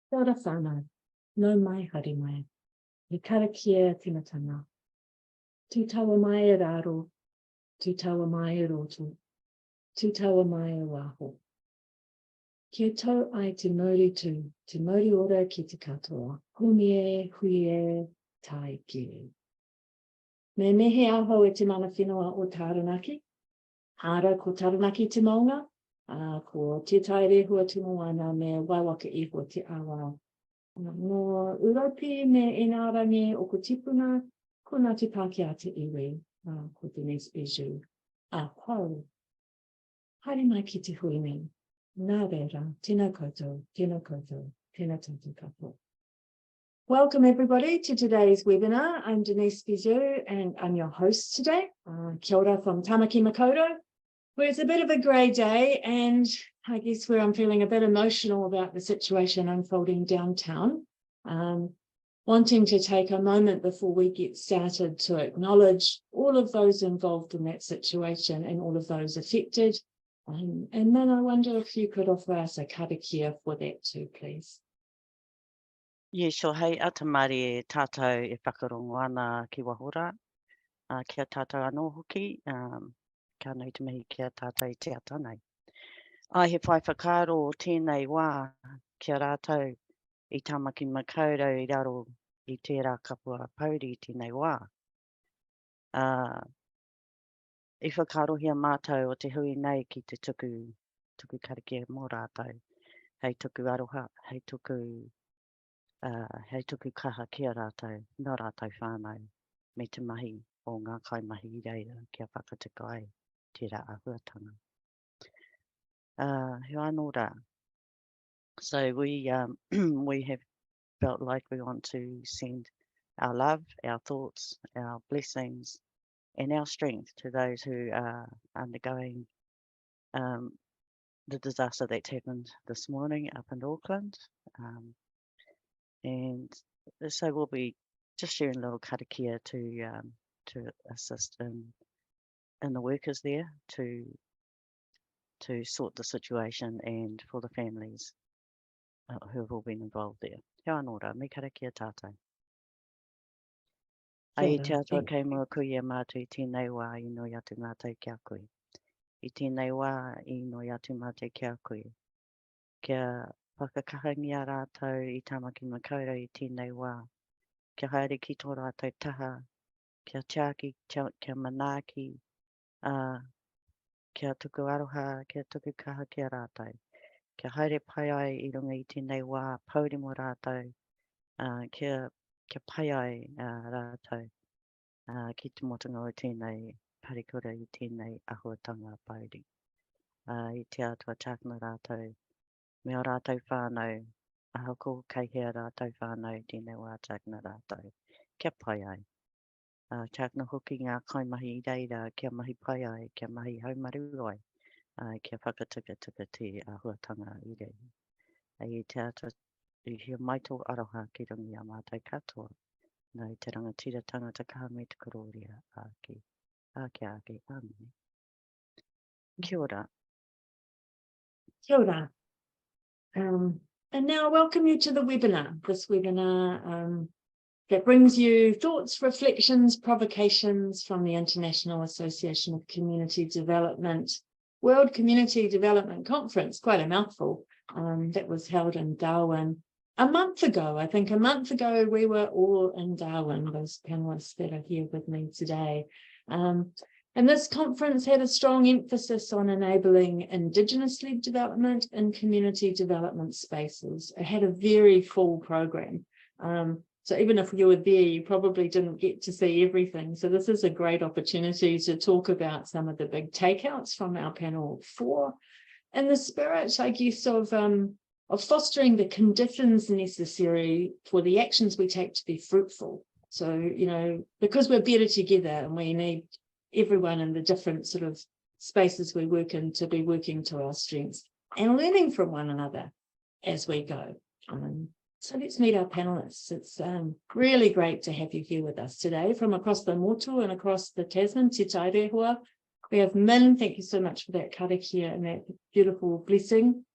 Kia ora whānau, no mai haere mai, he karakia tina tana. Tu taua mai e raro, tu taua mai e roto, tu taua mai e waho. Kia tau ai te mauri tū, te mauri ora ki te katoa, humie, huie, tai ki. Me mehe aho e te mana whenua o Taranaki, hara ko Taranaki te maunga, ko te tai rehua te moana me waiwaka iho te awa. No uropi me enarangi o ko tipuna, ko nā te Pākehā te iwi, ko Denise Bijoux. Pau, haere mai ki te huimi. Nā reira, tēnā koutou, tēnā koutou, tēnā tātou katoa. Welcome everybody to today's webinar. I'm Denise Bijoux and I'm your host today. Kia ora from Tamaki Makaurau, where it's a bit of a grey day and I guess where I'm feeling a bit emotional about the situation unfolding downtown. Wanting to take a moment before we get started to acknowledge all of those involved in that situation and all of those affected. And then I wonder if you could offer us a karakia for that too, please. Ie, so hei atamari e tātou e whakarongo ana ki wahora, kia tātou anō hoki, ka nei te mihi kia tātou te atanei. Ai he whai whakaro o tēnei wā kia rātou I Tamaki Makaurau I raro I tērā kapua pauri I tēnei wā. I whakarohia mātou o te hui nei ki te tuku karakia mō rātou, hei tuku aroha, hei tuku kaha kia rātou, nā rātou whānau, me te mahi o ngā kaimahi I reira kia whakatiko ai tērā ahuatanga. He anō rā. So we have felt like we want to send our love, our thoughts, our blessings, and our strength to those who are undergoing the disaster that's happened this morning up in Auckland. And so we'll be just sharing a little karakia to assist in the workers there to sort the situation and for the families who have all been involved there. Kia anō rā, me karakia tātou. Ai te atua kei mua kui e mātou I tēnei wā I noi atu mātou kia koe. I tēnei wā I noi atu mātou kia koe. Kia whakakahangia rātou I Tamaki Makaurau I tēnei wā. Kia haere ki tō rātou taha. Kia tiaki, kia manaaki. Kia tuku aroha, kia tuku kaha kia rātou. Kia haere pai ai I runga I tēnei wā, pauri mo rātou. Kia pai ai rātou. Ki te motunga o tēnei parikura I tēnei ahuatanga pauri. I te atua tākuna rātou. Me o rātou whānau, ahoko kei hea rātou whānau tēnei wā tākuna rātou. Kia pai ai. Tākuna hoki ngā kaimahi I reira, kia mahi pai ai, kia mahi haumaru ai. Kia whakatuka te ahuatanga I reira. I te atua I hia maito aroha ki rungi a mātou katoa. Nei te rangatira tangata kaha me te kororia ake, ame. Kia ora. Kia ora. And now I welcome you to the webinar. This webinar that brings you thoughts, reflections, provocations from the International Association of Community Development, World Community Development Conference, quite a mouthful, that was held in Darwin a month ago. I think a month ago we were all in Darwin, those panellists that are here with me today. And this conference had a strong emphasis on enabling indigenous-led development in community development spaces. It had a very full program. So even if you were there, you probably didn't get to see everything. So this is a great opportunity to talk about some of the big takeouts from our panel 4 and the spirit, I guess, of fostering the conditions necessary for the actions we take to be fruitful. So, you know, because we're better together and we need everyone in the different sort of spaces we work in to be working to our strengths and learning from one another as we go. So let's meet our panellists. It's really great to have you here with us today from across the Motu and across the Tasman, Te Tai Rehua. We have Min, thank you so much for that karakia and that beautiful blessing.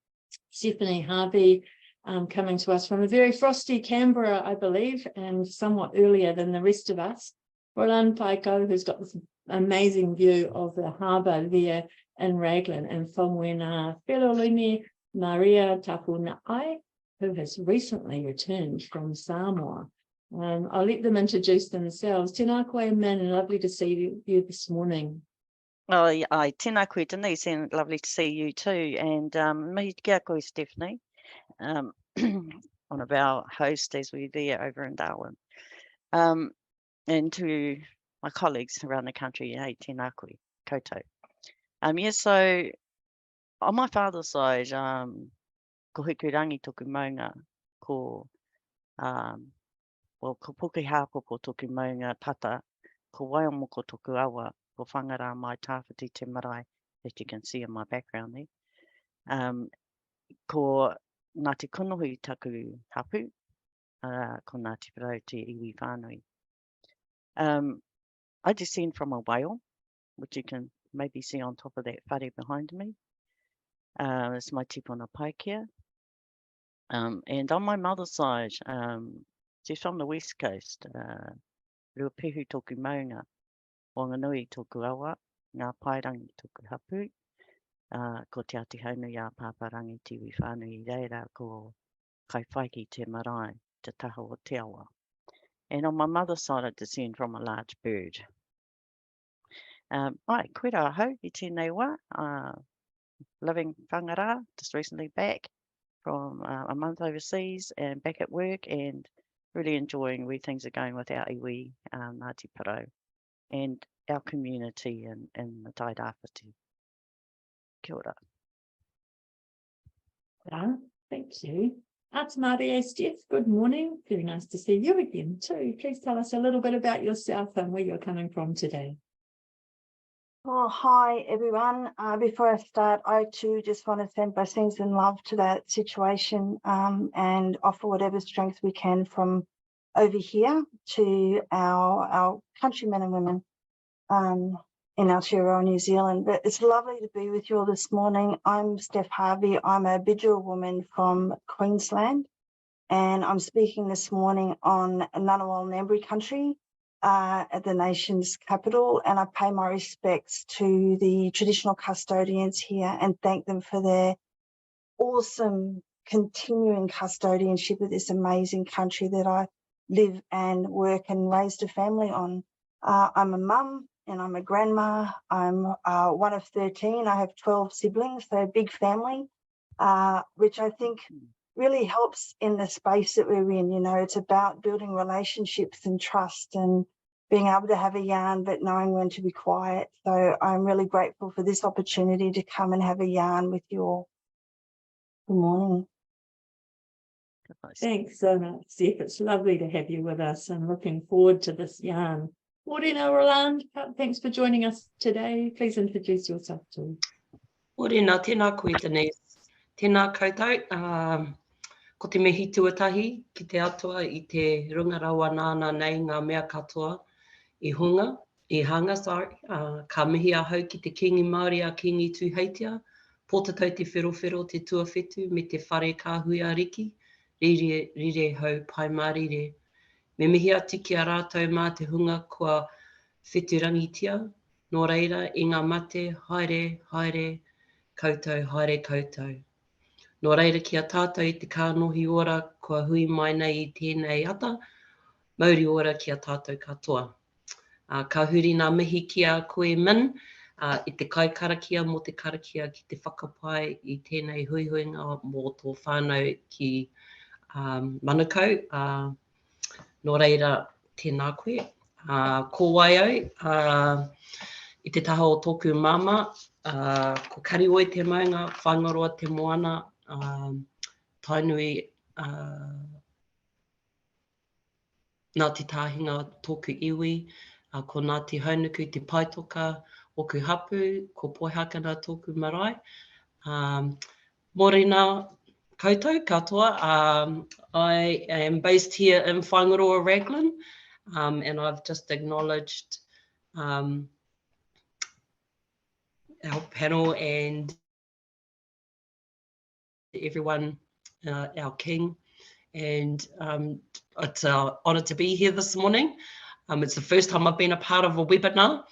Stephanie Harvey, coming to us from a very frosty Canberra, I believe, and somewhat earlier than the rest of us. Roland Paiko, who's got this amazing view of the harbour there in Raglan, and from Wena Whelolini Maria Tapunai, who has recently returned from Samoa. I'll let them introduce themselves. Tēnā koe, Min, lovely to see you this morning. Oh, tēnā koe, Denise, and lovely to see you too. And me kia koe, Stephanie, one of our hosts as we're there over in Darwin. And to my colleagues around the country, hey, tēnā koe, koutou. So on my father's side, ko hikurangi toku maunga, ko puke hāpoko toku maunga tata, ko waiomoko ko toku awa, ko whangara mai tāwhiti te marae, that you can see in my background there. Ko Ngāti Kunohui taku hapu, ko Ngāti Parau te iwi whānui. I descend from a whale, which you can maybe see on top of that whare behind me. It's my tipuna Paikea. And on my mother's side, she's from the West Coast, Ruapehu toku maunga, Wanganui toku awa, ngā pairangi toku hapu, ko te ati haunui a pāparangi tiwi whānui reira ko kaiwhaiki te marae, te taha o te awa. And on my mother's side, I descend from a large bird. Koe rā hau, I tēnei wā, living whangara, just recently back from a month overseas and back at work, and really enjoying where things are going with our iwi, Ngāti Parau, and our community in the Tairāwhiti. Kia ora. Yeah, thank you. Maria Steph, good morning. Very nice to see you again too. Please tell us a little bit about yourself and where you're coming from today. Oh, hi, everyone. Before I start, I too just want to send blessings and love to that situation and offer whatever strength we can from over here to our countrymen and women in Aotearoa, New Zealand. But it's lovely to be with you all this morning. I'm Steph Harvey. I'm a Bijoux woman from Queensland, and I'm speaking this morning on Ngunnawal Ngambri country, at the nation's capital, and I pay my respects to the traditional custodians here and thank them for their awesome continuing custodianship of this amazing country that I live and work and raised a family on. I'm a mum and I'm a grandma. I'm one of 13. I have 12 siblings, so a big family, which I think really helps in the space that we're in. You know, it's about building relationships and trust and being able to have a yarn, but knowing when to be quiet. So I'm really grateful for this opportunity to come and have a yarn with you all. Good morning. Thanks so much, Steph. It's lovely to have you with us and looking forward to this yarn. Morena Roland, thanks for joining us today. Please introduce yourself too. Morena, tēnā koe, Denise. Tēnā koutou. Ko te mihi tuatahi ki te atua I te rungarawa nāna nei ngā mea katoa I hanga, ka mihi a hau ki te kingi Māori a kingi tūheitia, pōtatau te whirowhiro te tuawhetu me te whare kāhui a riki, rire hau pai mārire. Me mihi atu ki a rātou mā te hunga kua wheturangitia, nō reira I ngā mate, haere, haere, koutou, haere koutou. Nō reira ki a tātou I te kānohi ora kua hui mai nei I tēnei ata, mauri ora ki a tātou katoa. Ka huri ngā mihi ki a koe Min, I te kai karakia mō te karakia ki te whakapai I tēnei huihuinga mō tō whānau ki Manukau. Nō reira, tēnā koe. Ko waiau, I te taha o tōku māma, ko karioi te maunga, whaingaroa te moana, tainui Ngāti tāhinga tōku iwi, ko Ngāti haunuku te paitoka oku hapu, ko poihakana tōku marae. Morena koutou katoa. I am based here in Whangaroa, Raglan, and I've just acknowledged our panel and everyone our king. And it's an honour to be here this morning. It's the first time I've been a part of a webinar,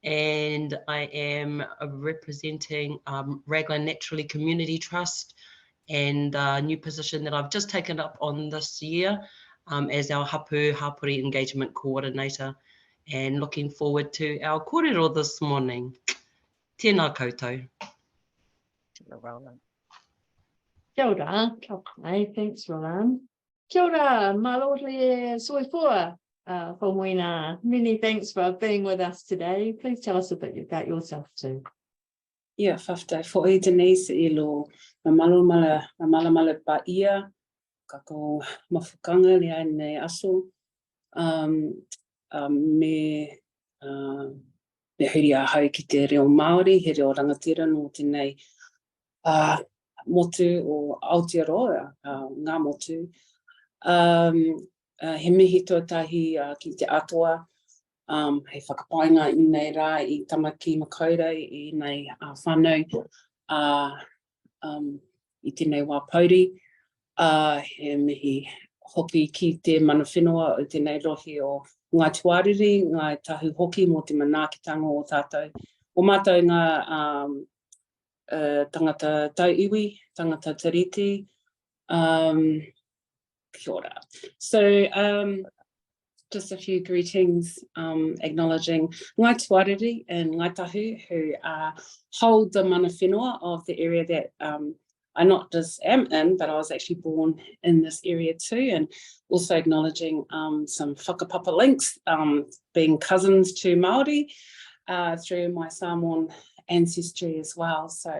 and I am representing Raglan Naturally Community Trust, and a new position that I've just taken up on this year as our Hapu Hapuri Engagement Coordinator, and looking forward to our kōrero this morning. Tēnā koutou. Roland. Kia ora, kia pai, thanks Roland. Kia ora, malole soifua, whamoina. Many thanks for being with us today. Please tell us a bit about yourself too. Ia, whaftai, fōi Denise I lo malamala pa ia, kako mafukanga ni ai nei aso, me hiri a hau ki te reo Māori, he reo rangatira no tēnei motu o Aotearoa, ngā motu. He mihi tuatahi ki te atoa, hei whakapainga I nei rā I tamaki makaurau I nei whānau I tēnei wā pauri. He mihi hoki ki te mana whenua o tēnei rohi o ngā tuariri, ngā tahu hoki mō te manaakitanga o tātou. O mātou ngā tangata tauiwi, tangata tariti. Kia ora. So, just a few greetings, acknowledging Ngāi Tuariri and Ngāi Tahu who hold the mana whenua of the area that I not just am in, but I was actually born in this area too, and also acknowledging some whakapapa links, being cousins to Māori through my Samoan ancestry as well. So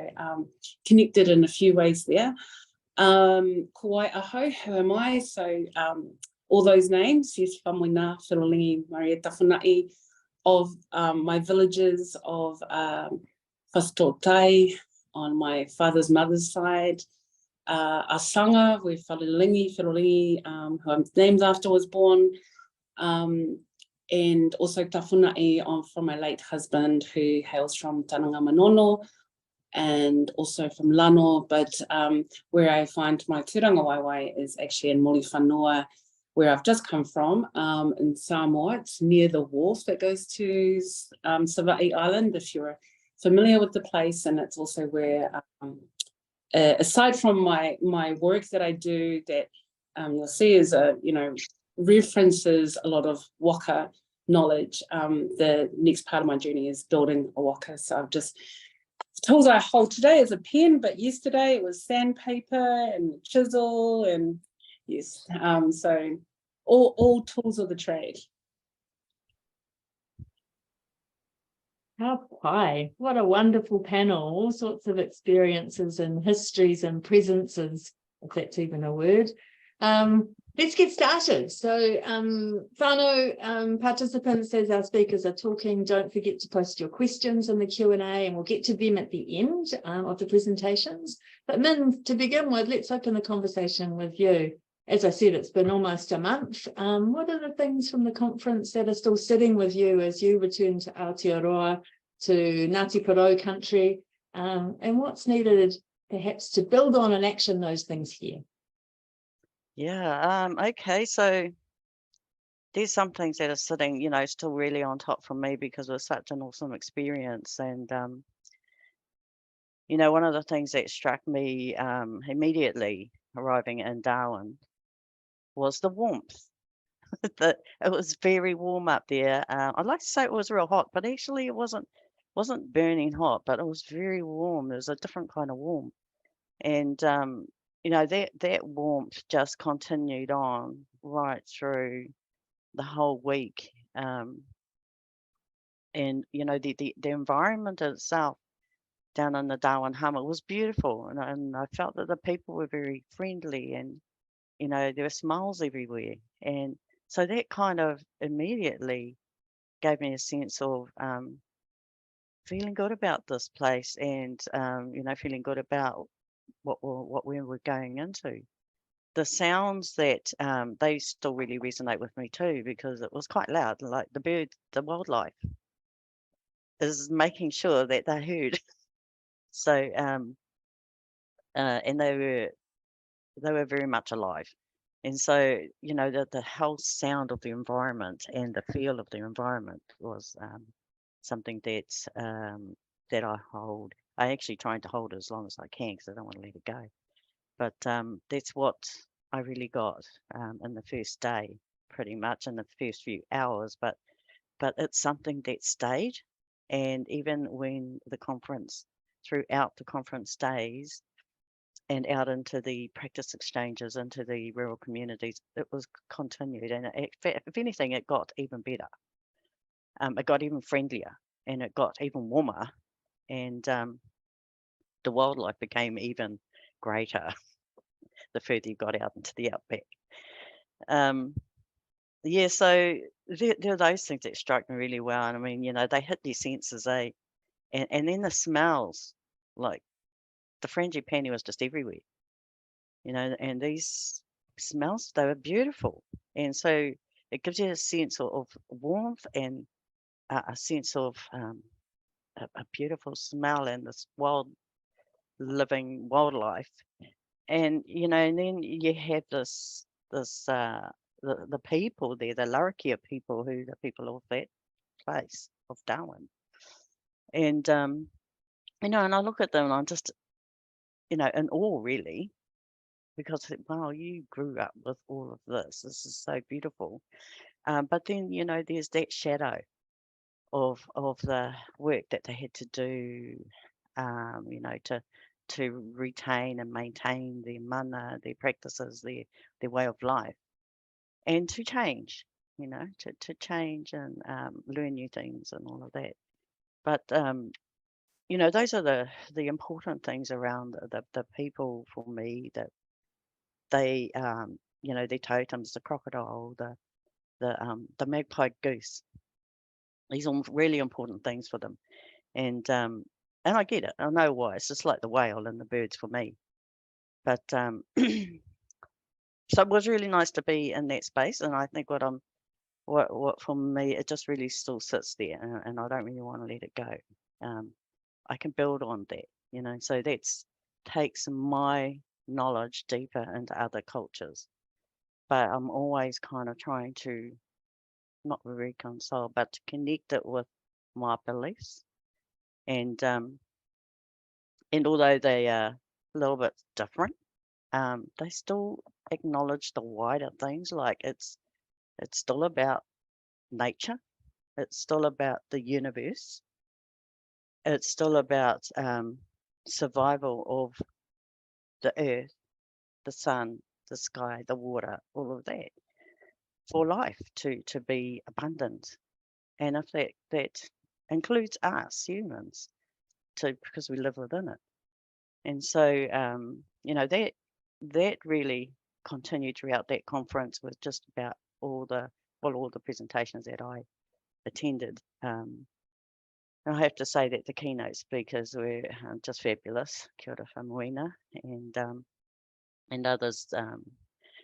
connected in a few ways there. Kawai aho, who am I? So all those names, yes, Whamoina, Whirolingi, Maria Tawhanai, of my villages of Whasatotai on my father's mother's side, Asanga, where Whirolingi, who I'm named after, was born, and also Tawhanai from my late husband, who hails from Tananga Manono, and also from Lano, but where I find my tūranga waiwai is actually in Moli Whanua, where I've just come from, in Samoa. It's near the wharf that goes to Savaii Island, if you're familiar with the place, and it's also where, aside from my work that I do, that you'll see is references a lot of waka knowledge. The next part of my journey is building a waka, so I've just tools I hold today is a pen, but yesterday it was sandpaper and chisel, and yes, so all tools of the trade. How pai, what a wonderful panel, all sorts of experiences and histories and presences, if that's even a word. Let's get started. So whānau participants, as our speakers are talking, don't forget to post your questions in the Q&A, and we'll get to them at the end of the presentations. But Min, to begin with, let's open the conversation with you. As I said, it's been almost a month. What are the things from the conference that are still sitting with you as you return to Aotearoa, to Ngāti Porou country, and what's needed perhaps to build on and action those things here? Yeah, okay, so there's some things that are sitting, still really on top for me because it was such an awesome experience. And, one of the things that struck me immediately arriving in Darwin was the warmth. It was very warm up there. I'd like to say it was real hot, but actually it wasn't burning hot, but it was very warm. There was a different kind of warmth. And, that warmth just continued on right through the whole week. And, the environment itself down in the Darwin Hammer was beautiful. And I felt that the people were very friendly, and, there were smiles everywhere. And so that kind of immediately gave me a sense of feeling good about this place, and, feeling good about what we were going into. The sounds that they still really resonate with me too, because it was quite loud, like the birds, the wildlife is making sure that they're heard. So, and they were they were very much alive. And so, you know, the whole sound of the environment and the feel of the environment was something that I hold. I actually trying to hold it as long as I can because I don't want to let it go. But that's what I really got in the first day, pretty much in the first few hours. But it's something that stayed. And even when the conference, throughout the conference days, and out into the practice exchanges, into the rural communities, it was continued. And if anything, it got even better. It got even friendlier and it got even warmer. And the wildlife became even greater the further you got out into the outback. Yeah, so there are those things that struck me really well. And I mean, you know, they hit their senses, and then the smells, like the frangipani was just everywhere. You know, and these smells, they were beautiful. And so it gives you a sense of warmth and a sense of a beautiful smell and this wild living wildlife. And, you know, and then you have the people there, the Larrakia people, who the people of that place of Darwin. And, you know, and I look at them and I'm just, you know, in awe really, because wow, you grew up with all of this. This is so beautiful. But then, you know, there's that shadow of the work that they had to do, you know, to retain and maintain their mana, their practices, their way of life, and to change, you know, to change and learn new things and all of that. But you know, those are the important things around the people for me, that they you know, their totems, the crocodile, the magpie goose. These are really important things for them. And I get it. I know why. It's just like the whale and the birds for me. But so it was really nice to be in that space. And I think what for me, it just really still sits there, and I don't really want to let it go. I can build on that, you know. So that's takes my knowledge deeper into other cultures. But I'm always kind of trying to not reconcile, but to connect it with my beliefs. And although they are a little bit different, they still acknowledge the wider things. Like it's still about nature. It's still about the universe. It's still about survival of the earth, the sun, the sky, the water, all of that, for life to be abundant. And if that includes us humans, because we live within it. And so, you know, that really continued throughout that conference, with just about all the presentations that I attended. And I have to say that the keynote speakers were just fabulous. Kia ora whamoina, and others,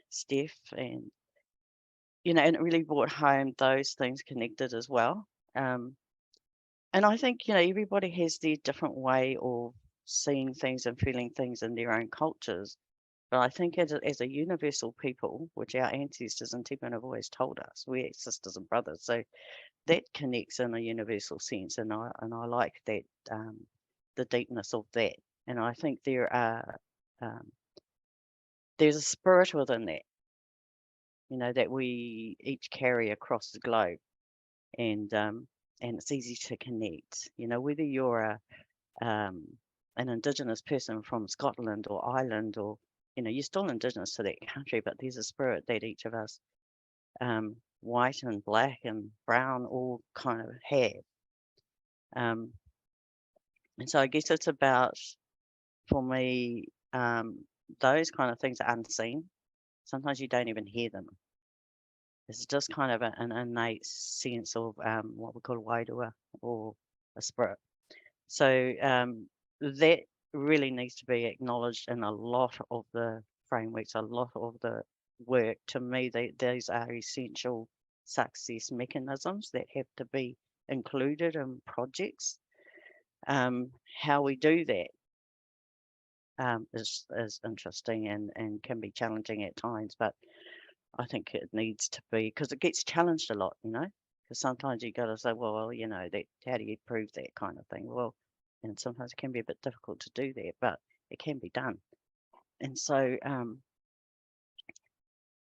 Steph, and you know, and it really brought home those things connected as well. And I think, you know, everybody has their different way of seeing things and feeling things in their own cultures. But I think as a universal people, which our ancestors and Tepun have always told us, we're sisters and brothers. So that connects in a universal sense, and I like that, the deepness of that. And I think there's a spirit within that, you know, that we each carry across the globe, and it's easy to connect. You know, whether you're an Indigenous person from Scotland or Ireland, or you know, you're still Indigenous to that country, but there's a spirit that each of us, white and black and brown, all kind of have. And so I guess it's about, for me, those kind of things are unseen. Sometimes you don't even hear them. It's just kind of an innate sense of what we call wairua, or a spirit. So that really needs to be acknowledged in a lot of the frameworks, a lot of the work. To me, these are essential success mechanisms that have to be included in projects. How we do that, is interesting and can be challenging at times, but I think it needs to be, because it gets challenged a lot, because sometimes you got to say, well, how do you prove that kind of thing? Well, and sometimes it can be a bit difficult to do that, but it can be done. And so,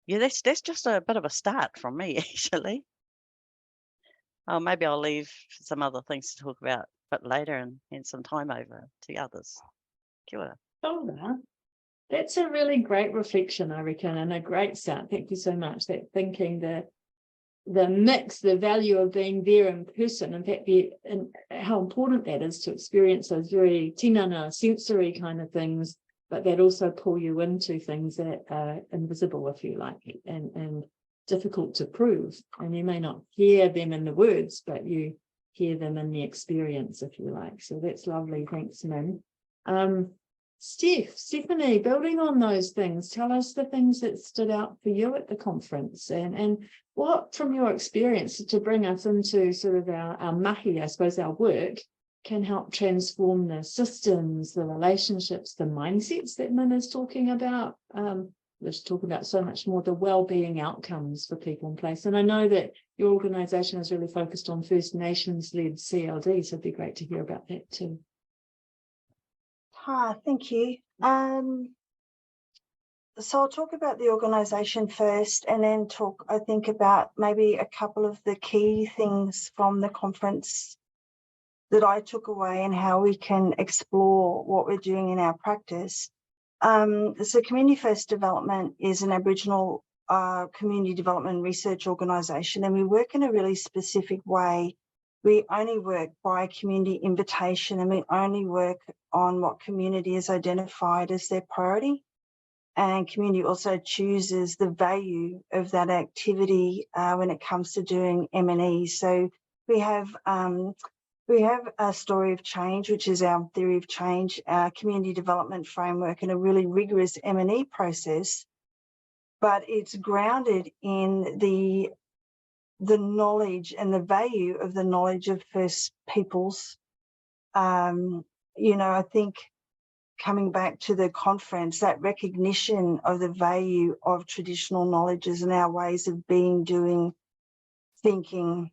yeah, that's just a bit of a start from me, actually. Oh, maybe I'll leave some other things to talk about a bit later and hand some time over to others. Kia ora. Ora. That's a really great reflection, I reckon, and a great start. Thank you so much. That thinking the mix, the value of being there in person, in fact, and how important that is to experience those very tinana, sensory kind of things, but that also pull you into things that are invisible, if you like, and difficult to prove. And you may not hear them in the words, but you hear them in the experience, if you like. So that's lovely. Thanks, Min. Stephanie, building on those things, tell us the things that stood out for you at the conference, and what, from your experience, to bring us into sort of our mahi, I suppose, our work, can help transform the systems, the relationships, the mindsets that Min is talking about. Let's talk about so much more the wellbeing outcomes for people in place. And I know that your organisation is really focused on First Nations-led CLD, so it'd be great to hear about that too. Hi, thank you. So I'll talk about the organisation first, and then talk, I think, about maybe a couple of the key things from the conference that I took away and how we can explore what we're doing in our practice. So Community First Development is an Aboriginal community development research organisation, and we work in a really specific way. We only work by community invitation, and we only work on what community is identified as their priority. And community also chooses the value of that activity when it comes to doing M&E. So we have a story of change, which is our theory of change, our community development framework, and a really rigorous M&E process, but it's grounded in the knowledge and the value of the knowledge of First Peoples. I think coming back to the conference, that recognition of the value of traditional knowledges and our ways of being, doing, thinking,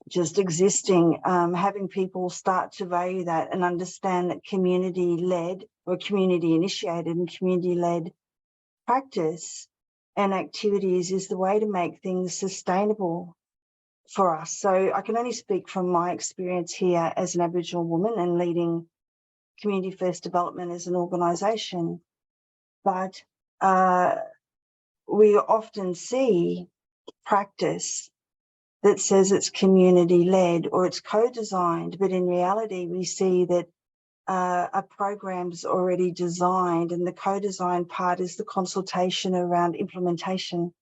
just existing, having people start to value that and understand that community-led or community-initiated and community-led practice and activities is the way to make things sustainable for us. So I can only speak from my experience here as an Aboriginal woman and leading Community First Development as an organisation, but we often see practice that says it's community-led or it's co-designed, but in reality we see that a program's already designed, and the co-design part is the consultation around implementation,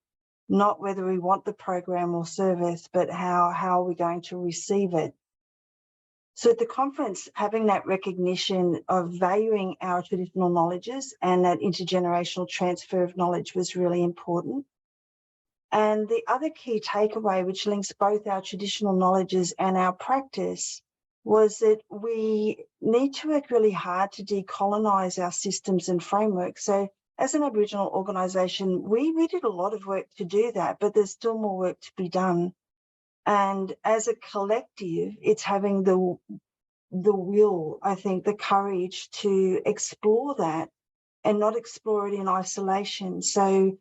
not whether we want the program or service, but how are we going to receive it. So at the conference, having that recognition of valuing our traditional knowledges and that intergenerational transfer of knowledge was really important. And the other key takeaway, which links both our traditional knowledges and our practice, was that we need to work really hard to decolonise our systems and frameworks. So as an Aboriginal organisation, we did a lot of work to do that, but there's still more work to be done. And as a collective, it's having the will, I think, the courage to explore that and not explore it in isolation. So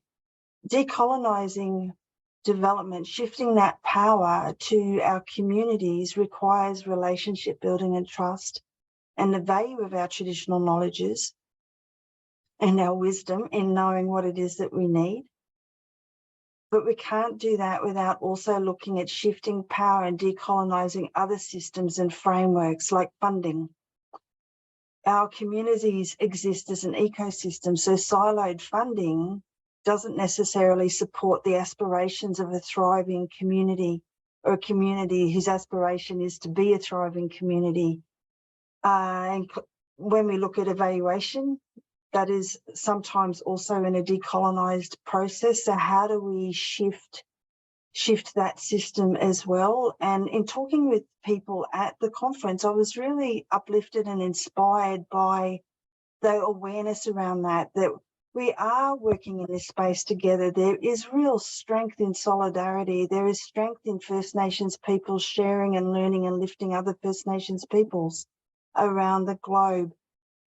decolonising development, shifting that power to our communities requires relationship building and trust, and the value of our traditional knowledges and our wisdom in knowing what it is that we need. But we can't do that without also looking at shifting power and decolonising other systems and frameworks like funding. Our communities exist as an ecosystem, so siloed funding doesn't necessarily support the aspirations of a thriving community, or a community whose aspiration is to be a thriving community. And when we look at evaluation, that is sometimes also in a decolonised process. So how do we shift that system as well? And in talking with people at the conference, I was really uplifted and inspired by the awareness around that we are working in this space together. There is real strength in solidarity. There is strength in First Nations people sharing and learning and lifting other First Nations peoples around the globe.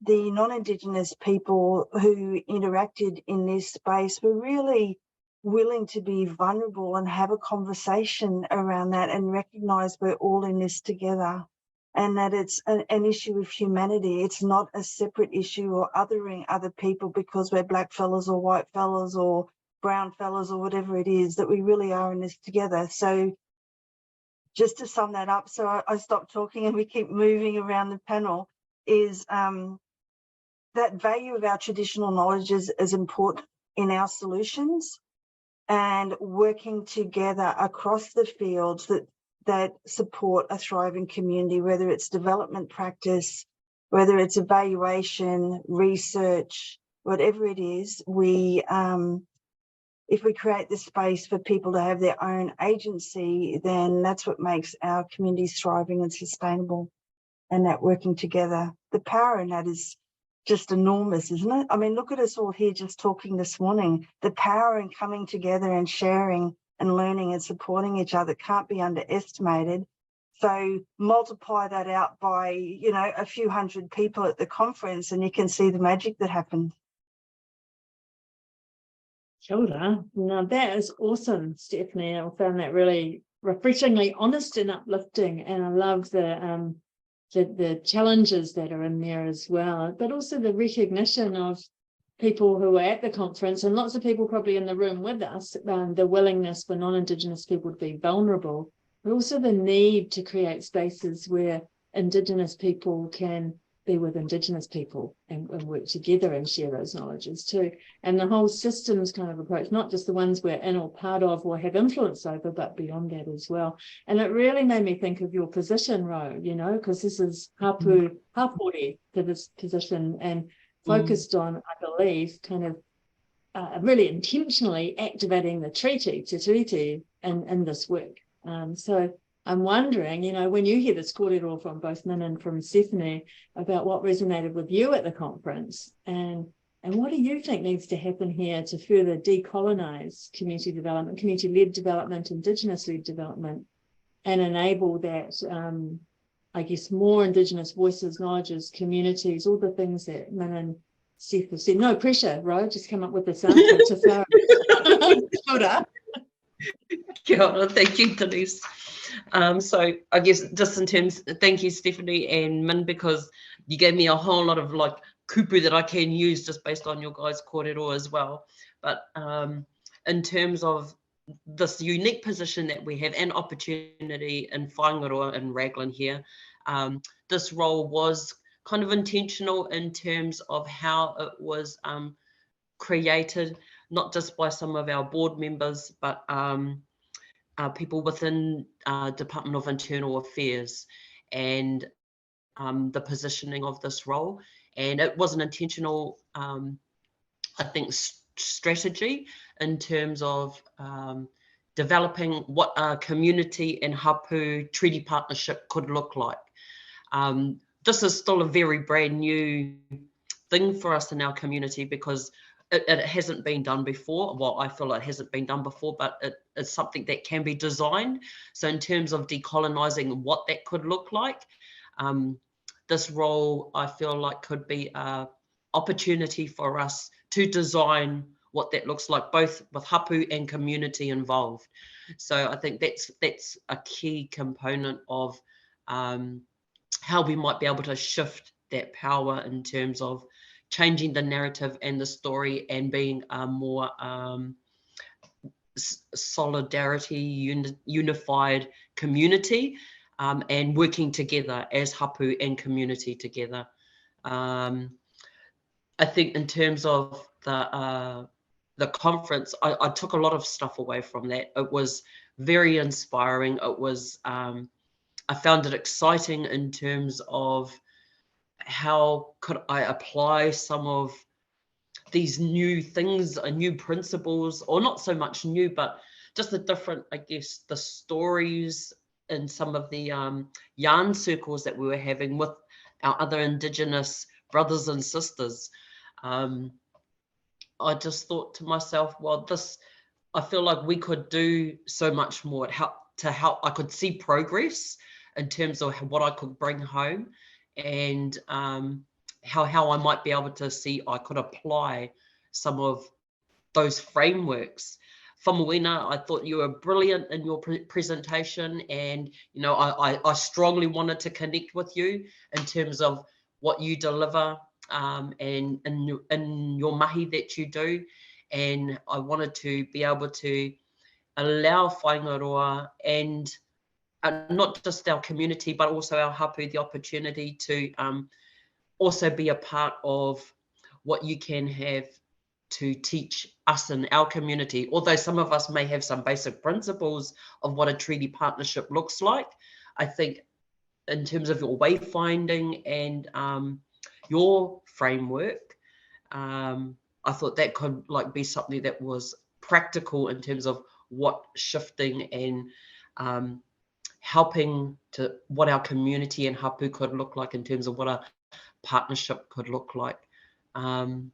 The non-Indigenous people who interacted in this space were really willing to be vulnerable and have a conversation around that and recognise we're all in this together, and that it's an issue of humanity. It's not a separate issue or othering other people because we're black fellas or white fellas or brown fellas or whatever it is, that we really are in this together. So just to sum that up, so I stopped talking and we keep moving around the panel, is that value of our traditional knowledge is important in our solutions, and working together across the fields that support a thriving community, whether it's development practice, whether it's evaluation, research, whatever it is, if we create the space for people to have their own agency, then that's what makes our communities thriving and sustainable, and that working together. The power in that is just enormous, isn't it? I mean, look at us all here just talking this morning. The power in coming together and sharing and learning and supporting each other can't be underestimated. So multiply that out by, you know, a few hundred people at the conference and you can see the magic that happened. Kia ora. Now that is awesome, Stephanie. I found that really refreshingly honest and uplifting, and I love the challenges that are in there as well, but also the recognition of people who were at the conference, and lots of people probably in the room with us, the willingness for non-Indigenous people to be vulnerable, but also the need to create spaces where Indigenous people can be with Indigenous people and work together and share those knowledges too. And the whole systems kind of approach, not just the ones we're in or part of or have influence over, but beyond that as well. And it really made me think of your position, Ro, you know, because this is hapori to this position, and focused on, I believe, kind of really intentionally activating the treaty, Te Tiriti, in this work. So I'm wondering, you know, when you hear this kōrero from both Min and from Stephanie about what resonated with you at the conference, and what do you think needs to happen here to further decolonize community development, community-led development, Indigenous-led development, and enable that, I guess, more Indigenous voices, knowledges, communities, all the things that Min and Steph have said. No pressure, Ro, just come up with this answer to flow. Kia ora, thank you, Denise. So I guess just in terms, thank you, Stephanie and Min, because you gave me a whole lot of like kupu that I can use just based on your guys' kōrero as well. But in terms of this unique position that we have and opportunity in Whangaroa and Raglan here, this role was kind of intentional in terms of how it was created, not just by some of our board members, but people within Department of Internal Affairs, and the positioning of this role. And it was an intentional, I think, strategy in terms of developing what a community and hapu treaty partnership could look like. This is still a very brand new thing for us in our community, because it hasn't been done before. Well, I feel it hasn't been done before, but it's something that can be designed. So in terms of decolonising what that could look like, this role, I feel like, could be an opportunity for us to design what that looks like, both with hapu and community involved. So I think that's a key component of how we might be able to shift that power in terms of changing the narrative and the story, and being a more solidarity, unified community, and working together as hapu and community together. I think in terms of the conference, I took a lot of stuff away from that. It was very inspiring. It was, I found it exciting in terms of how could I apply some of these new things, new principles, or not so much new, but just the different, I guess, the stories in some of the yarn circles that we were having with our other Indigenous brothers and sisters. I just thought to myself, well, I feel like we could do so much more to help. I could see progress in terms of what I could bring home, and how I might be able to see I could apply some of those frameworks. Famuina, I thought you were brilliant in your presentation, and I strongly wanted to connect with you in terms of what you deliver, and in your mahi that you do, and I wanted to be able to allow whaingaroa and not just our community but also our hapu the opportunity to also be a part of what you can have to teach us in our community. Although some of us may have some basic principles of what a treaty partnership looks like, I think in terms of your wayfinding and your framework, I thought that could be something that was practical in terms of what shifting and helping to what our community and hapu could look like in terms of what a partnership could look like. I'm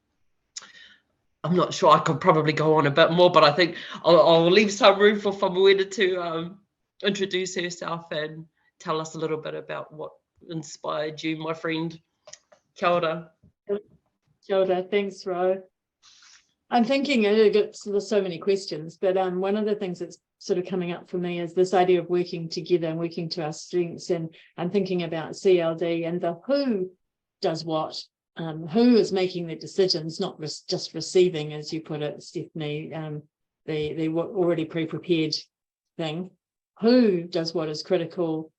not sure, I could probably go on a bit more, but I think I'll leave some room for Famuina to introduce herself and tell us a little bit about what inspired you, my friend. Kia ora. Kia ora, thanks, Ro. I'm thinking, there's so many questions, but one of the things that's sort of coming up for me is this idea of working together and working to our strengths. And I'm thinking about CLD and the who does what, who is making the decisions, not just receiving, as you put it, Stephanie, the already pre-prepared thing. Who does what is critical,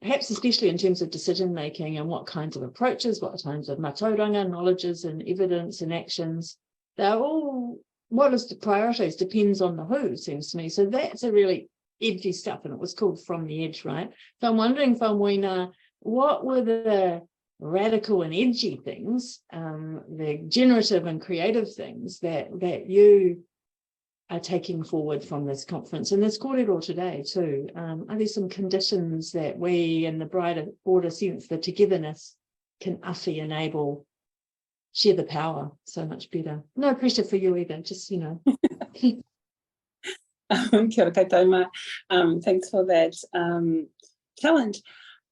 perhaps especially in terms of decision making and what kinds of approaches, what kinds of matauranga, knowledges and evidence and actions. They're all, what is the priorities depends on the who, seems to me. So that's a really edgy stuff, and it was called From the Edge, right? So I'm wondering, Famuina, what were the radical and edgy things, the generative and creative things that you are taking forward from this conference and this kōrero today too? Are there some conditions that we, in the broader sense, the togetherness, can awhi enable share the power so much better? No pressure for you either, just, Kia ora koutou. Thanks for that challenge.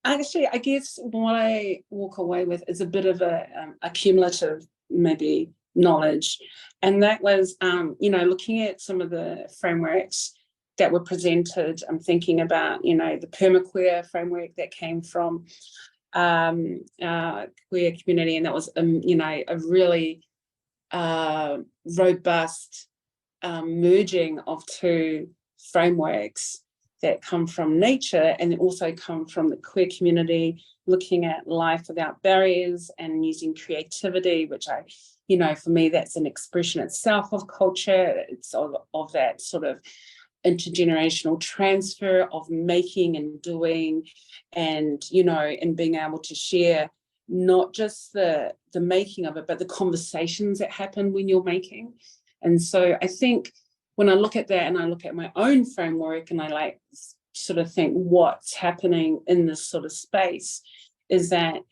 Actually, I guess what I walk away with is a bit of a cumulative, maybe, knowledge. And that was, looking at some of the frameworks that were presented. I'm thinking about, the permaqueer framework that came from queer community, and that was, a really robust merging of two frameworks that come from nature and also come from the queer community, looking at life without barriers and using creativity, which for me, that's an expression itself of culture. It's of that sort of intergenerational transfer of making and doing, and and being able to share not just the making of it, but the conversations that happen when you're making. And so I think when I look at that and I look at my own framework and I sort of think what's happening in this sort of space is that,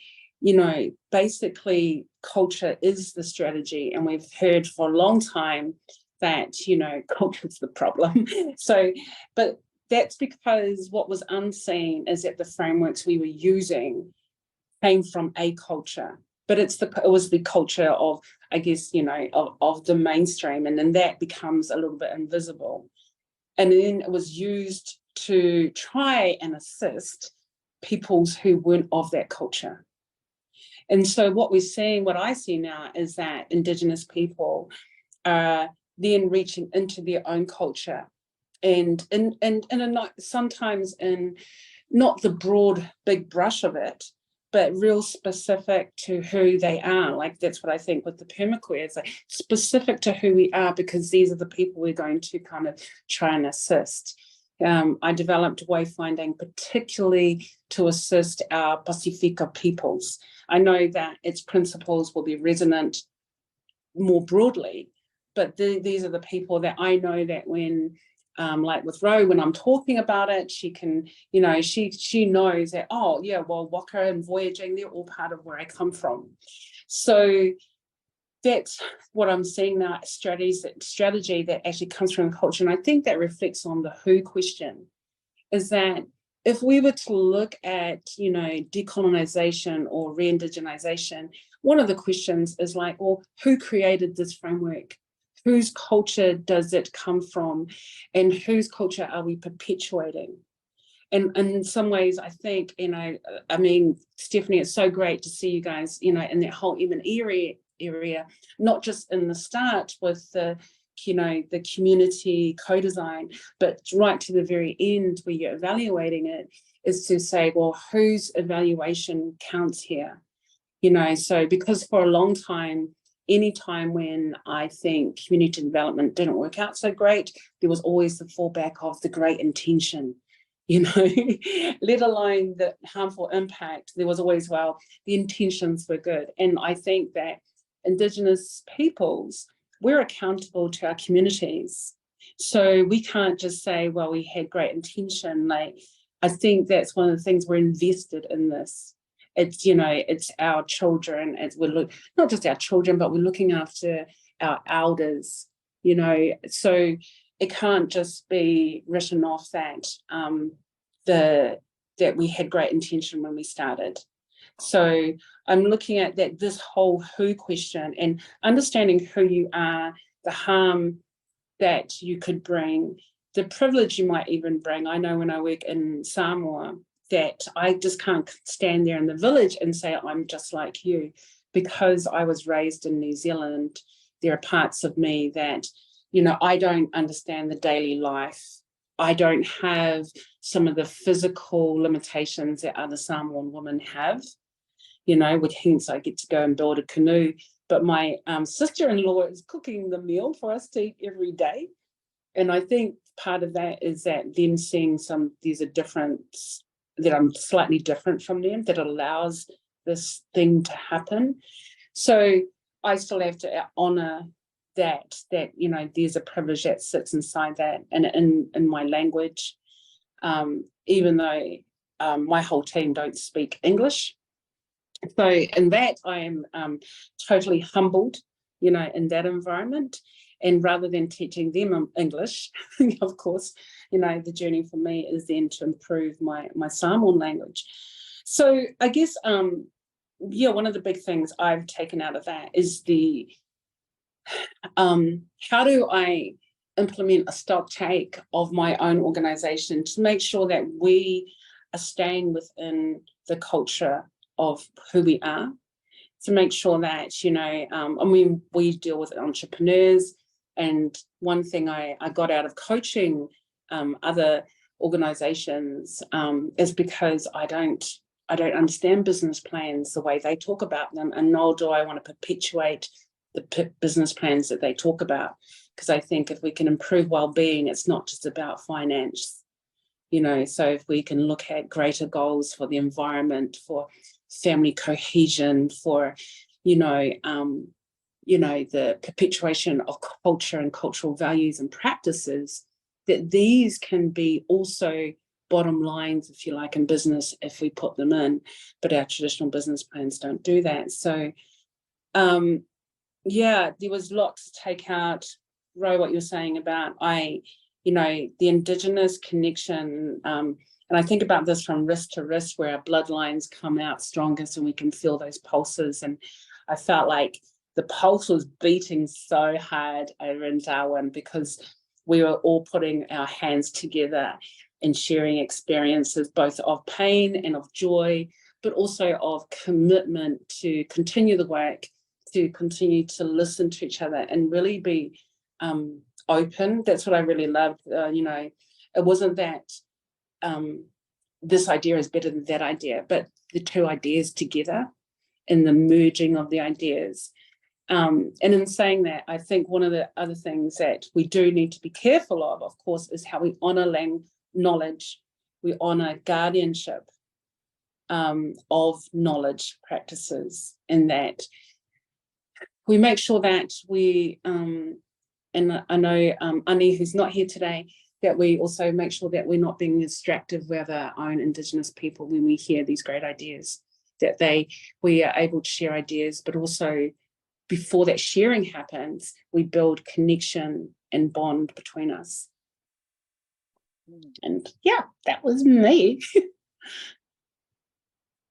basically culture is the strategy. And we've heard for a long time that, culture is the problem. But that's because what was unseen is that the frameworks we were using came from a culture, but it was the culture of, I guess, of the mainstream, and then that becomes a little bit invisible. And then it was used to try and assist peoples who weren't of that culture. And so what I see now is that Indigenous people are then reaching into their own culture and sometimes in not the broad big brush of it, but real specific to who they are. Like, that's what I think with the permaqueer, it's specific to who we are, because these are the people we're going to kind of try and assist. I developed wayfinding particularly to assist our Pasifika peoples. I know that its principles will be resonant more broadly, but these are the people that I know that when like with Ro, when I'm talking about it, she can, you know, she knows that, oh yeah, well, waka and voyaging, they're all part of where I come from. So that's what I'm seeing now, strategy that actually comes from culture. And I think that reflects on the who question, is that if we were to look at, you know, decolonisation or re-indigenization, one of the questions is like, well, who created this framework? Whose culture does it come from? And whose culture are we perpetuating? And in some ways, I think, you know, I mean, Stephanie, it's so great to see you guys, you know, in that whole M&E area, not just in the start with the, you know, the community co-design, but right to the very end where you're evaluating it, is to say, well, whose evaluation counts here? You know, so because for a long time, any time when I think community development didn't work out so great, there was always the fallback of the great intention, you know, let alone the harmful impact. There was always, well, the intentions were good. And I think that Indigenous peoples, we're accountable to our communities. So we can't just say, well, we had great intention. Like, I think that's one of the things, we're invested in this. It's, you know, it's our children, not just our children, but we're looking after our elders, you know, so it can't just be written off that that we had great intention when we started. So I'm looking at that, this whole who question, and understanding who you are, the harm that you could bring, the privilege you might even bring. I know when I work in Samoa that I just can't stand there in the village and say I'm just like you, because I was raised in New Zealand. There are parts of me that, you know, I don't understand the daily life. I don't have some of the physical limitations that other Samoan women have, you know, with hence I get to go and build a canoe. But my sister-in-law is cooking the meal for us to eat every day. And I think part of that is that them seeing there's a difference, that I'm slightly different from them, that allows this thing to happen. So I still have to honour that, you know, there's a privilege that sits inside that, and in my language, even though my whole team don't speak English. So in that, I am totally humbled, you know, in that environment. And rather than teaching them English, of course, you know, the journey for me is then to improve my Samoan language. So I guess, yeah, one of the big things I've taken out of that is the, how do I implement a stock take of my own organisation to make sure that we are staying within the culture of who we are, to make sure that, you know, I mean, we deal with entrepreneurs. And one thing I got out of coaching other organizations is because I don't understand business plans the way they talk about them, and nor do I want to perpetuate the business plans that they talk about, because I think if we can improve well-being, it's not just about finance, you know. So if we can look at greater goals for the environment, for family cohesion, for, you know, the perpetuation of culture and cultural values and practices, that these can be also bottom lines, if you like, in business if we put them in, but our traditional business plans don't do that. So, yeah, there was lots to take out. Ro, what you're saying about, you know, the Indigenous connection, and I think about this from wrist to wrist, where our bloodlines come out strongest and we can feel those pulses. And I felt like the pulse was beating so hard over in Darwin because we were all putting our hands together and sharing experiences both of pain and of joy, but also of commitment to continue the work, to continue to listen to each other and really be open. That's what I really loved. You know, it wasn't that this idea is better than that idea, but the two ideas together and the merging of the ideas. And in saying that, I think one of the other things that we do need to be careful of course, is how we honour knowledge, we honour guardianship of knowledge practices, and that we make sure that we, and I know Ani, who's not here today, that we also make sure that we're not being distracted with our own Indigenous people when we hear these great ideas, that we are able to share ideas, but also before that sharing happens, we build connection and bond between us. And yeah, that was me.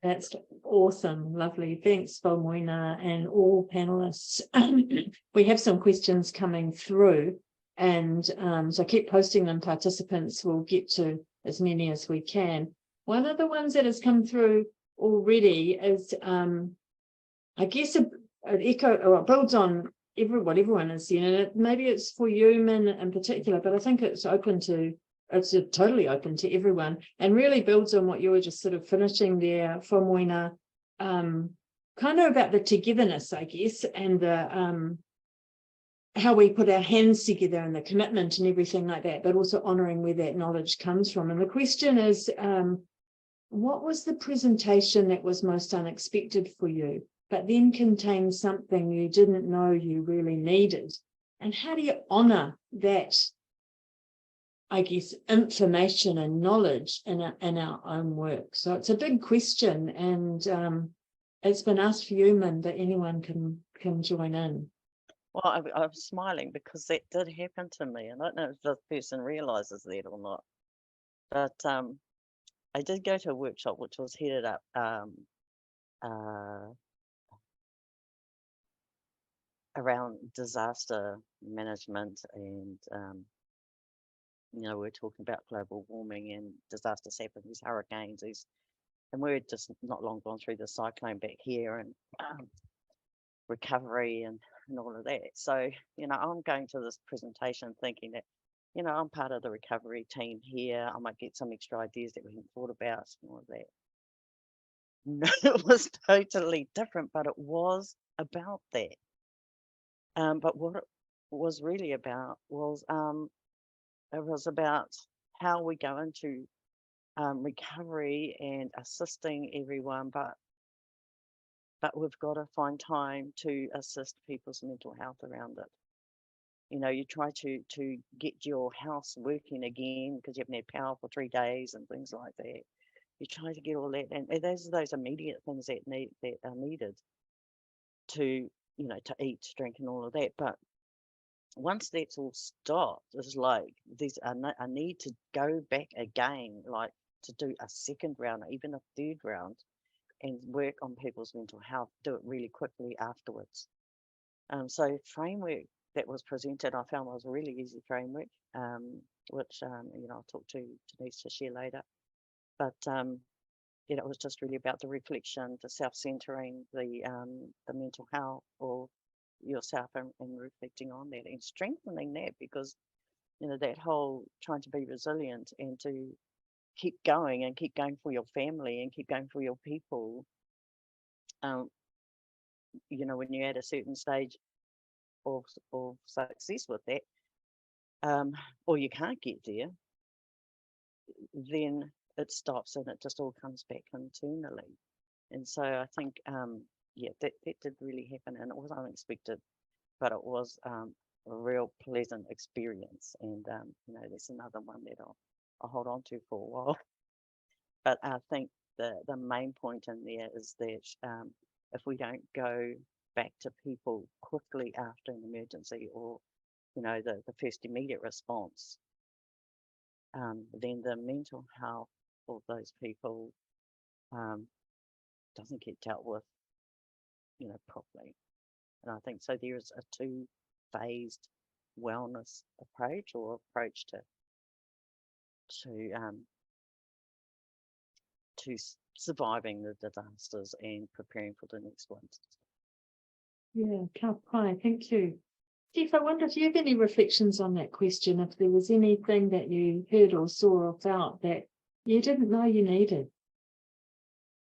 That's awesome, lovely. Thanks, Moina, and all panelists. We have some questions coming through, and so keep posting them. Participants will get to as many as we can. One of the ones that has come through already is, I guess, an echo, or it builds on what everyone is saying. Maybe it's for you, Min, in particular, but I think it's totally open to everyone, and really builds on what you were just sort of finishing there for Moina, kind of about the togetherness, I guess, and the how we put our hands together and the commitment and everything like that, but also honouring where that knowledge comes from. And the question is, what was the presentation that was most unexpected for you, but then contained something you didn't know you really needed? And how do you honour that, I guess, information and knowledge in our own work? So it's a big question, and it's been asked for you, Min, but anyone can join in. Well, I was smiling because that did happen to me, and I don't know if the person realises that or not. But I did go to a workshop which was headed up around disaster management, and we're talking about global warming and disasters happen, these hurricanes, and we're just not long gone through the cyclone back here, and recovery and all of that. So, I'm going to this presentation thinking that, I'm part of the recovery team here. I might get some extra ideas that we haven't thought about and all of that. No, it was totally different, but it was about that. But what it was really about was, it was about how we go into recovery and assisting everyone, but we've got to find time to assist people's mental health around it. You try to get your house working again because you haven't had power for 3 days and things like that. You try to get all that, and those immediate things that are needed to to eat, drink, and all of that. But once that's all stopped, it's like there's a need to go back again, like to do a second round or even a third round, and work on people's mental health, do it really quickly afterwards. So framework that was presented, I found was a really easy framework, which I'll talk to Denise to share later. But it was just really about the reflection, the self-centering, the mental health of yourself, and reflecting on that and strengthening that, because that whole trying to be resilient and to keep going for your family and keep going for your people. When you're at a certain stage of success with that, or you can't get there, then it stops and it just all comes back internally. And so I think, that did really happen, and it was unexpected, but it was a real pleasant experience. And that's another one that I'll hold on to for a while. But I think the main point in there is that if we don't go back to people quickly after an emergency, or the first immediate response, then the mental health of those people doesn't get dealt with properly. And I think so there is a two-phased wellness approach, or approach to surviving the disasters and preparing for the next ones. Yeah, ka pai, thank you. Steve, I wonder if you have any reflections on that question, if there was anything that you heard or saw or felt that you didn't know you needed.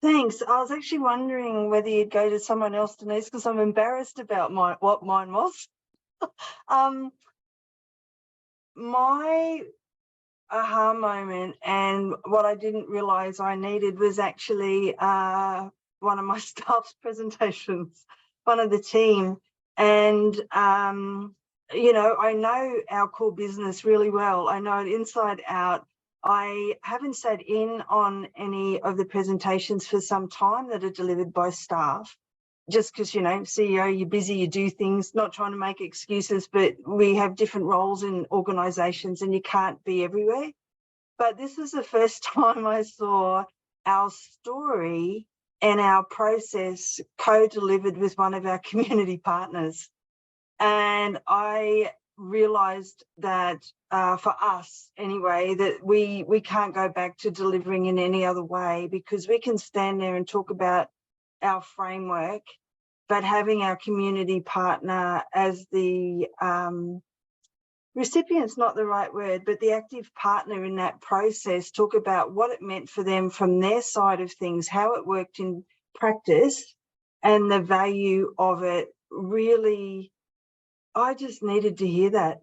Thanks. I was actually wondering whether you'd go to someone else, Denise, because I'm embarrassed about what mine was. My aha moment, and what I didn't realise I needed, was actually one of my staff's presentations, one of the team. And you know, I know our core business really well. I know it inside out. I haven't sat in on any of the presentations for some time that are delivered by staff, just because, you know, CEO, you're busy, you do things, not trying to make excuses, but we have different roles in organisations and you can't be everywhere. But this is the first time I saw our story and our process co-delivered with one of our community partners. And I realised that for us anyway, that we can't go back to delivering in any other way, because we can stand there and talk about our framework, but having our community partner as the recipient's not the right word, but the active partner in that process, talk about what it meant for them from their side of things, how it worked in practice, and the value of it. Really, I just needed to hear that.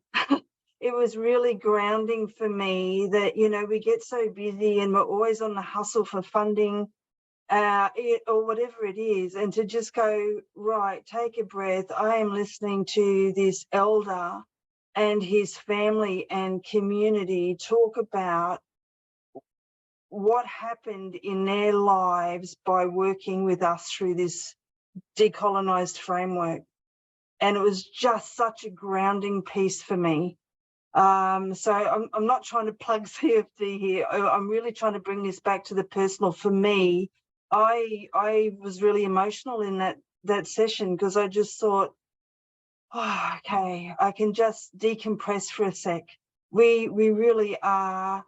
It was really grounding for me that, you know, we get so busy and we're always on the hustle for funding or whatever it is, and to just go, right, take a breath. I am listening to this elder and his family and community talk about what happened in their lives by working with us through this decolonised framework. And it was just such a grounding piece for me. So I'm not trying to plug CFD here. I'm really trying to bring this back to the personal. For me, I was really emotional in that session, because I just thought, oh, okay, I can just decompress for a sec. We really are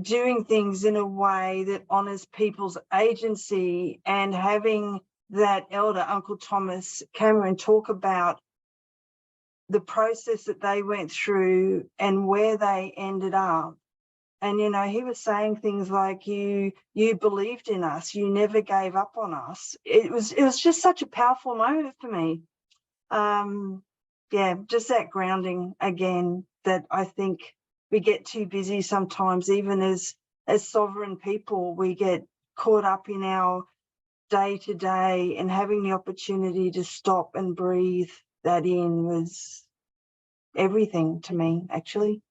doing things in a way that honours people's agency, and having that elder, Uncle Thomas Cameron, talk about the process that they went through and where they ended up. And, you know, he was saying things like, you believed in us, you never gave up on us. It was just such a powerful moment for me. Yeah, just that grounding again, that I think we get too busy sometimes, even as sovereign people, we get caught up in our day to day, and having the opportunity to stop and breathe that in was everything to me, actually.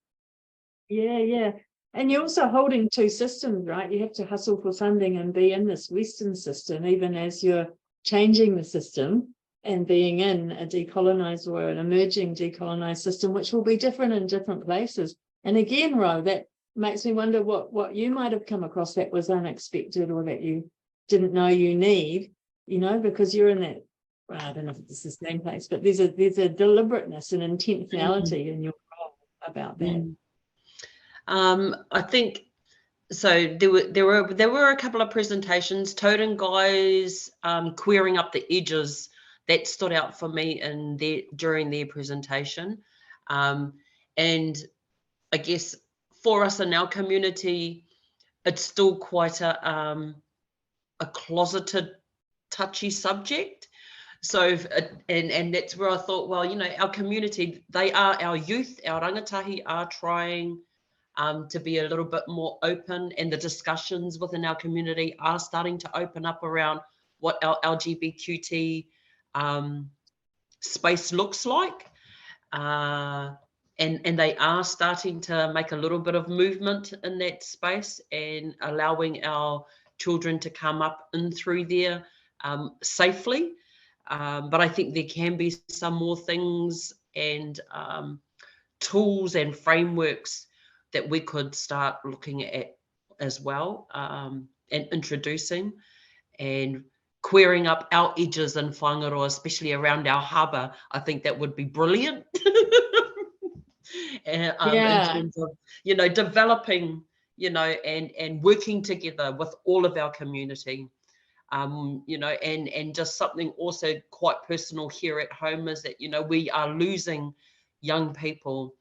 Yeah. And you're also holding two systems, right? You have to hustle for funding and be in this Western system, even as you're changing the system and being in a decolonised or an emerging decolonised system, which will be different in different places. And again, Ro, that makes me wonder what you might have come across that was unexpected, or that you didn't know you need, you know, because you're in that, well, I don't know if it's the same place, but there's a deliberateness and intentionality in your role about that. I think so. There were a couple of presentations. Totem guys queering up the edges, that stood out for me during their presentation, and I guess for us in our community, it's still quite a closeted, touchy subject. So, and that's where I thought, well, you know, our community, they are our youth, our rangatahi are trying to be a little bit more open, and the discussions within our community are starting to open up around what our LGBTQT space looks like. And they are starting to make a little bit of movement in that space, and allowing our children to come up in through there safely. But I think there can be some more things and tools and frameworks that we could start looking at as well, and introducing and queering up our edges in Whangaroa, especially around our harbour. I think that would be brilliant. In terms of, you know, developing, you know, and working together with all of our community. You know, and just something also quite personal here at home is that, you know, we are losing young people,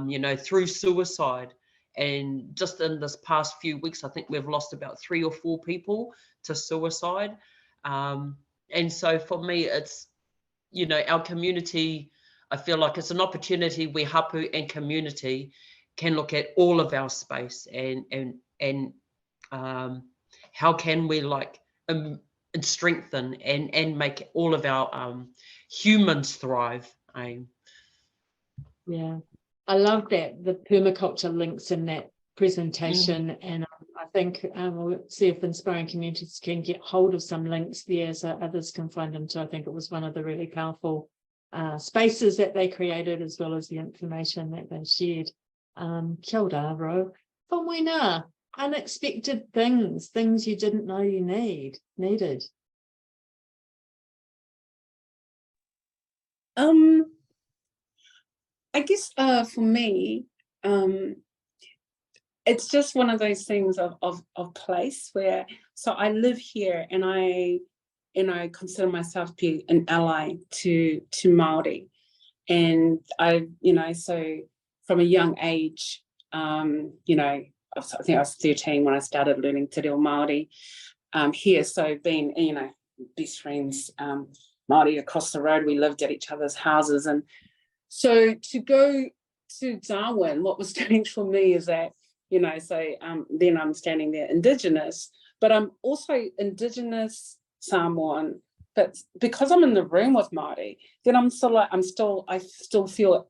you know, through suicide. And just in this past few weeks, I think we've lost about 3 or 4 people to suicide. And so for me, it's, you know, our community, I feel like it's an opportunity where hapu and community can look at all of our space, and how can we, like, and strengthen and make all of our humans thrive. Yeah, I love that the permaculture links in that presentation, and I think we'll see if Inspiring Communities can get hold of some links there so others can find them too. I think it was one of the really powerful spaces that they created, as well as the information that they shared. Kia ora, Ro. Whamoina, unexpected things you didn't know you needed. I guess for me, it's just one of those things of place where, so I live here and I consider myself to be an ally to Māori. And I, so from a young age, I think I was 13 when I started learning Te Reo Māori here. So being, best friends, Māori across the road, we lived at each other's houses. And so to go to Darwin, what was strange for me is that, then I'm standing there Indigenous, but I'm also Indigenous Samoan. But because I'm in the room with Māori, then I still feel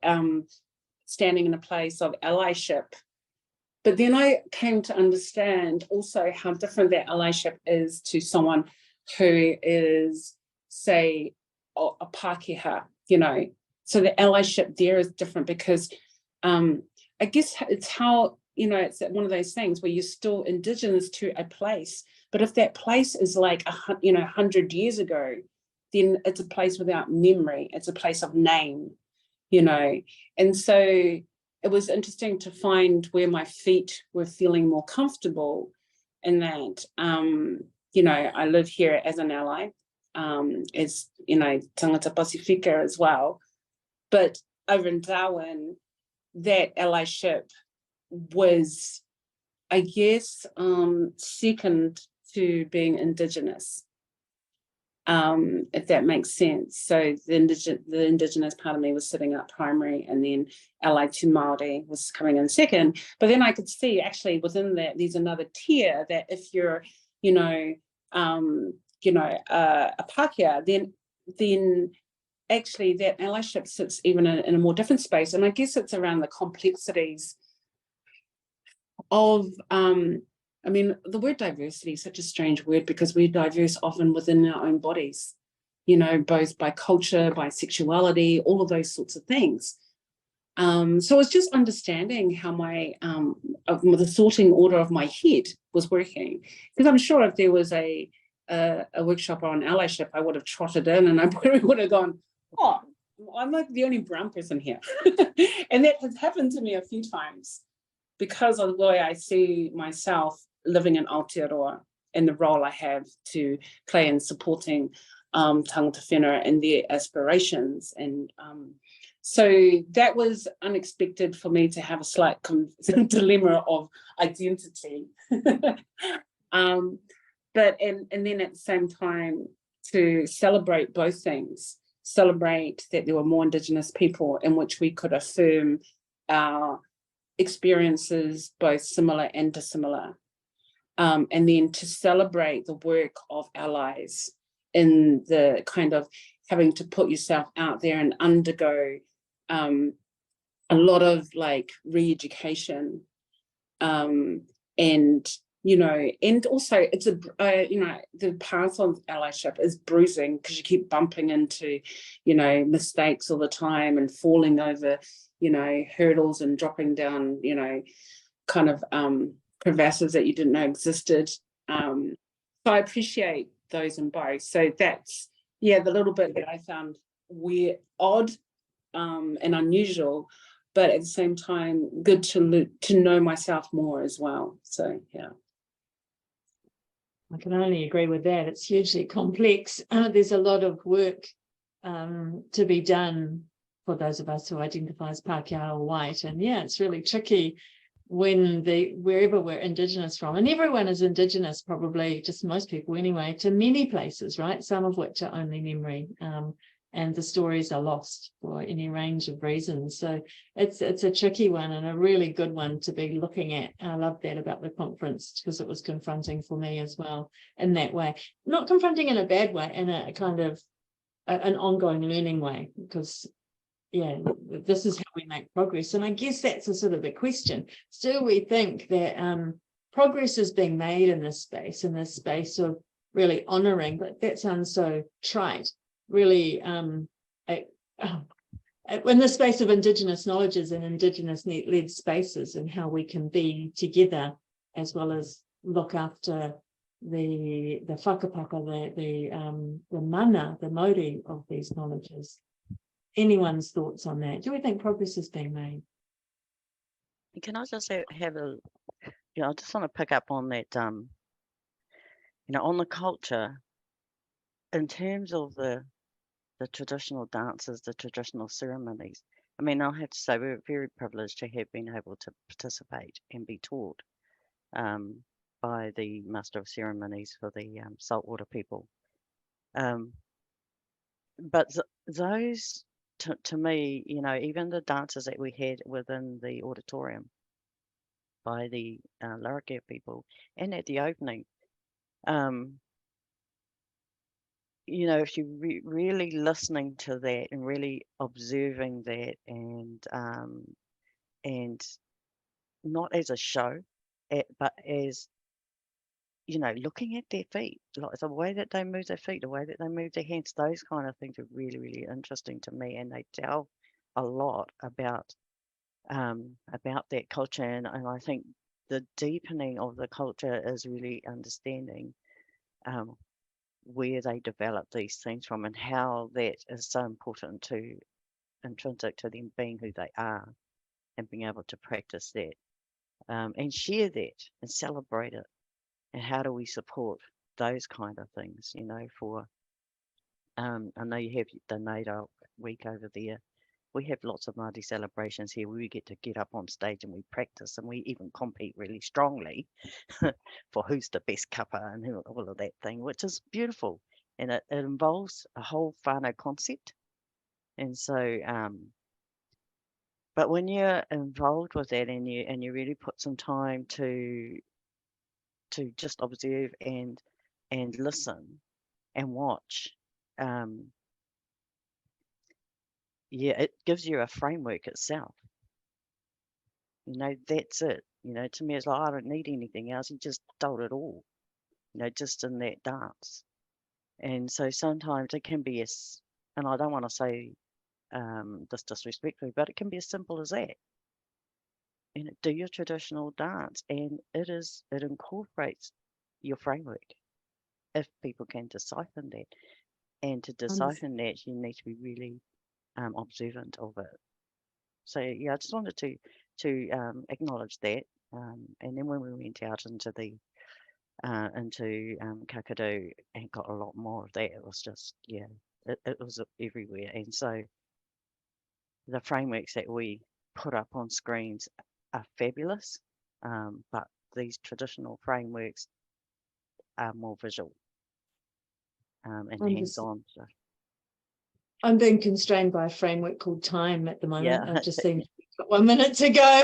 standing in a place of allyship. But then I came to understand also how different that allyship is to someone who is, say, a Pākehā, So the allyship there is different because I guess it's how, it's one of those things where you're still Indigenous to a place. But if that place is like 100 years ago, then it's a place without memory. It's a place of name, And so it was interesting to find where my feet were feeling more comfortable in that, I live here as an ally, as, tangata Pasifika as well. But over in Darwin, that allyship was, I guess, second to being Indigenous, if that makes sense. So the Indigenous part of me was sitting up primary, and then allied to Māori was coming in second. But then I could see actually within that there's another tier that if you're, a Pākehā, then actually that allyship sits even in a more different space. And I guess it's around the complexities of, the word diversity is such a strange word because we're diverse often within our own bodies, both by culture, by sexuality, all of those sorts of things. So it's just understanding how my, the sorting order of my head was working. Because I'm sure if there was a workshop on allyship, I would have trotted in and I probably would have gone, oh, I'm like the only brown person here. And that has happened to me a few times because of the way I see myself living in Aotearoa and the role I have to play in supporting tangata whenua and their aspirations. And so that was unexpected for me to have a slight dilemma of identity. But and then at the same time to celebrate both things, celebrate that there were more Indigenous people in which we could affirm our experiences, both similar and dissimilar. And then to celebrate the work of allies in the kind of having to put yourself out there and undergo a lot of like re-education, and and also it's the path of allyship is bruising because you keep bumping into mistakes all the time and falling over hurdles and dropping down kind of crevasses that you didn't know existed. So I appreciate those in both. So that's the little bit that I found weird, odd, and unusual, but at the same time good to know myself more as well. So yeah, I can only agree with that. It's hugely complex. There's a lot of work to be done for those of us who identify as Pākehā or white, and it's really tricky when wherever we're Indigenous from, and everyone is Indigenous, probably just most people anyway, to many places, right? Some of which are only memory. and the stories are lost for any range of reasons. So it's a tricky one and a really good one to be looking at. I love that about the conference, because it was confronting for me as well in that way. Not confronting in a bad way, in a kind of an ongoing learning way, because yeah, this is how we make progress. And I guess that's a sort of the question. Still, we think that progress is being made in this space of really honouring, but that sounds so trite, really in the space of Indigenous knowledges and Indigenous-led spaces, and how we can be together as well as look after the whakapapa, the mana, the mauri of these knowledges. Anyone's thoughts on that? Do we think progress is being made? Can I just have a, I just want to pick up on that, on the culture, in terms of the traditional dances, the traditional ceremonies. I mean, I'll have to say we're very privileged to have been able to participate and be taught by the Master of Ceremonies for the saltwater people. But those, to me, even the dances that we had within the auditorium by the Larrakia people, and at the opening, if you really listening to that and really observing that, and not as a show, but as looking at their feet, like the way that they move their feet, the way that they move their hands, those kind of things are really, really interesting to me, and they tell a lot about that culture. And I think the deepening of the culture is really understanding where they develop these things from, and how that is so important intrinsic to them being who they are, and being able to practice that, and share that and celebrate it. And how do we support those kind of things, for, I know you have the NATO week over there. We have lots of Māori celebrations here where we get up on stage and we practice, and we even compete really strongly for who's the best kapa and all of that thing, which is beautiful. And it involves a whole whānau concept. And so, but when you're involved with that, and you really put some time to just observe and listen and watch, it gives you a framework itself. That's it. To me, it's like, I don't need anything else. You just told it all, just in that dance. And so sometimes it can be and I don't want to say this disrespectfully, but it can be as simple as that. And do your traditional dance, and it incorporates your framework, if people can decipher that. And to decipher that, you need to be really observant of it. So yeah, I just wanted to acknowledge that. And then when we went out into the Kakadu and got a lot more of that, it was just, it was everywhere. And so the frameworks that we put up on screens are fabulous, but these traditional frameworks are more visual and hands-on. So I'm being constrained by a framework called time at the moment. Yeah. I've just seen 1 minute to go.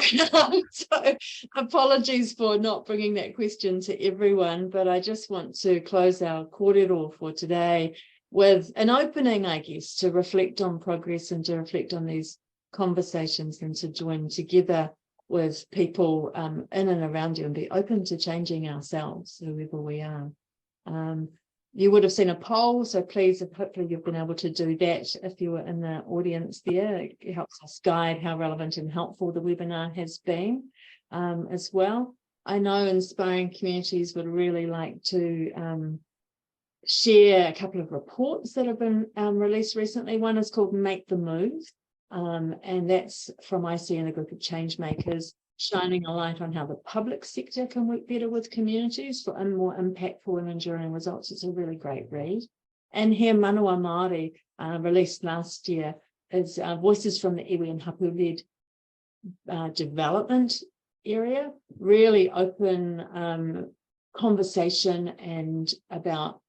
So apologies for not bringing that question to everyone, but I just want to close our kōrero for today with an opening, I guess, to reflect on progress and to reflect on these conversations, and to join together with people in and around you, and be open to changing ourselves, whoever we are. You would have seen a poll, so please, hopefully you've been able to do that if you were in the audience there. It helps us guide how relevant and helpful the webinar has been as well. I know Inspiring Communities would really like to share a couple of reports that have been released recently. One is called Make the Move, and that's from IC and a group of change makers, shining a light on how the public sector can work better with communities for more impactful and enduring results. It's a really great read. And here, Manawa Māori, released last year, is Voices from the Iwi and Hapu-led development area, really open conversation and about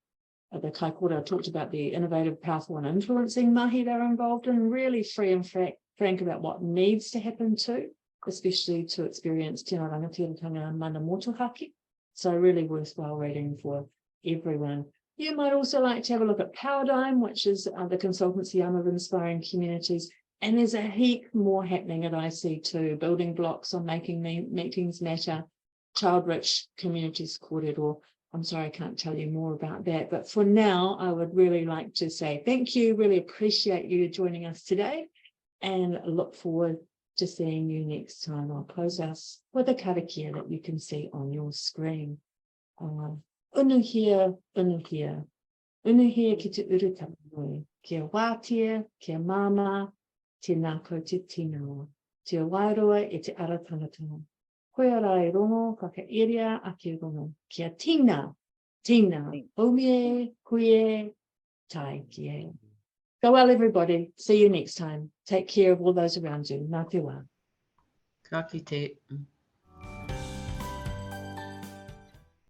the Kaikoura talked about the innovative, powerful and influencing mahi they're involved in, really free and frank about what needs to happen too, especially to experience tino rangatiratanga mana motuhaki. So really worthwhile reading for everyone. You might also like to have a look at Paradigm, which is the consultancy arm of Inspiring Communities. And there's a heap more happening at IC too, building blocks on making meetings matter, child-rich communities corridor. I'm sorry, I can't tell you more about that. But for now, I would really like to say thank you, really appreciate you joining us today, and look forward to seeing you next time. I'll close us with a karakia that you can see on your screen. Unuhia, unuhia. Unuhia ki te urutapanui, kia wātia, kia mama, te nāko te tino, te wairoa e te aratangatanga. Koe rai rono, whakairia ake rono, kia tina, tina, omie, kuie, tai kie. Go well, everybody. See you next time. Take care of all those around you. Nā te wā. Ka kite.